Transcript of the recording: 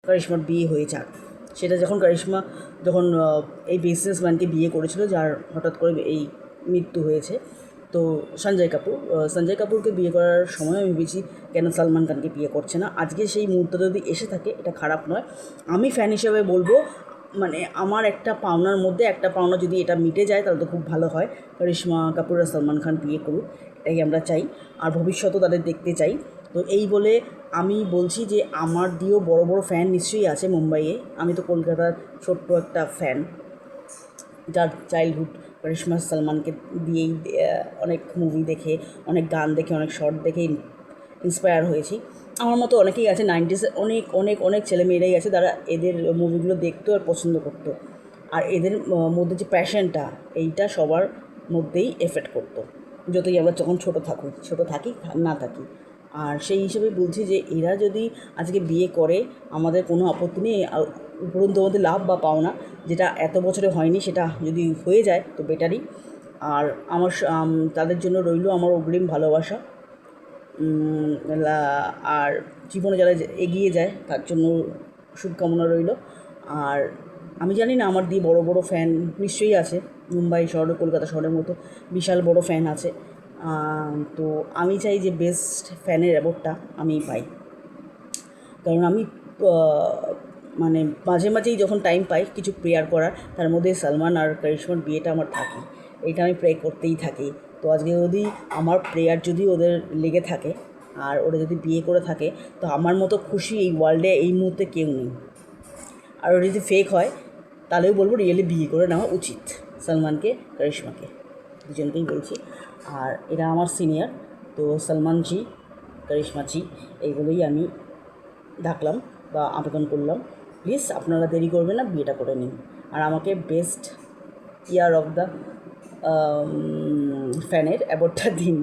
কারিশমার বিয়ে হয়ে যাক। সেটা কারিশমা যখন এই বিজনেসম্যানকে বিয়ে করেছিল, যার হঠাৎ করে এই মৃত্যু হয়েছে, তো সঞ্জয় কাপুরকে বিয়ে করার সময় আমি ভেবেছি কেন সালমান খানকে বিয়ে করছে না। আজকে সেই মুহূর্তটা যদি এসে থাকে, এটা খারাপ নয়। আমি ফ্যান হিসেবে বলবো, মানে আমার একটা পাওনার মধ্যে একটা পাওনা যদি এটা মিটে যায় তাহলে তো খুব ভালো হয়। করিশ্মা কাপুর আর সালমান খান বিয়ে করুক, এটাই আমরা চাই, আর ভবিষ্যতেও তাদের দেখতে চাই। তো এই বলে আমি বলছি যে আমার দিয়েও বড় বড় ফ্যান নিশ্চয়ই আছে মুম্বাইয়ে। আমি তো কলকাতার ছোট্ট একটা ফ্যান, যার চাইল্ডহুড করিশ্মা সালমানকে দিয়েই অনেক মুভি দেখে, অনেক গান দেখে, অনেক শর্ট দেখে ইন্সপায়ার হয়েছি। আমার মতো অনেকেই আছে, 90s অনেক অনেক অনেক ছেলেমেয়েরাই আছে যারা এদের মুভিগুলো দেখতো আর পছন্দ করতো। আর এদের মধ্যে যে প্যাশনটা, এইটা সবার মধ্যেই এফেক্ট করতো, যতই আমরা যখন ছোটো থাকি না থাকি। আর সেই হিসেবে বলছি যে এরা যদি আজকে বিয়ে করে আমাদের কোনো আপত্তি নেই, উপরন্তু আমাদের লাভ বা পাওনা যেটা এত বছরে হয়নি সেটা যদি হয়ে যায় তো বেটারই। আর আমার তাদের জন্য রইল আমার অগ্রিম ভালোবাসা। আর জীবনে যারা এগিয়ে যায় তার জন্য শুভকামনা রইল। আর আমি জানি না, আমার দিয়ে বড় বড় ফ্যান নিশ্চয়ই আছে মুম্বাই শহরে, কলকাতা শহরের মতো বিশাল বড় ফ্যান আছে। তো আমি চাই যে বেস্ট ফ্যানের অ্যাওয়ার্ডটা আমি পাই, কারণ আমি মানে মাঝে মাঝেই যখন টাইম পাই কিছু প্রেয়ার করার, তার মধ্যে সালমান আর করিশ্মার বিয়েটা আমার থাকে, এটা আমি প্রে করতেই থাকি। তো আজকে যদি আমার প্রেয়ার যদি ওদের লেগে থাকে আর ওরা যদি বিয়ে করে থাকে, তো আমার মতো খুশি এই ওয়ার্ল্ডে এই মুহূর্তে কেউ নেই। আর ওরা যদি ফেক হয় তাহলেও বলবো রিয়েলি বিয়ে করে নেওয়া উচিত সালমানকে, করিশ্মাকে, দুজনকেই বলছি। আর এরা আমার সিনিয়র, তো সলমানজি, করিশ্মাজি, এইগুলোই আমি ডাকলাম বা আবেদন করলাম। প্লিজ আপনারা দেরি করবেন না, বিয়েটা করে নিন আর আমাকে বেস্ট ইয়ার অফ দ্য ফ্যানের অ্যাওয়ার্ডটা দিন।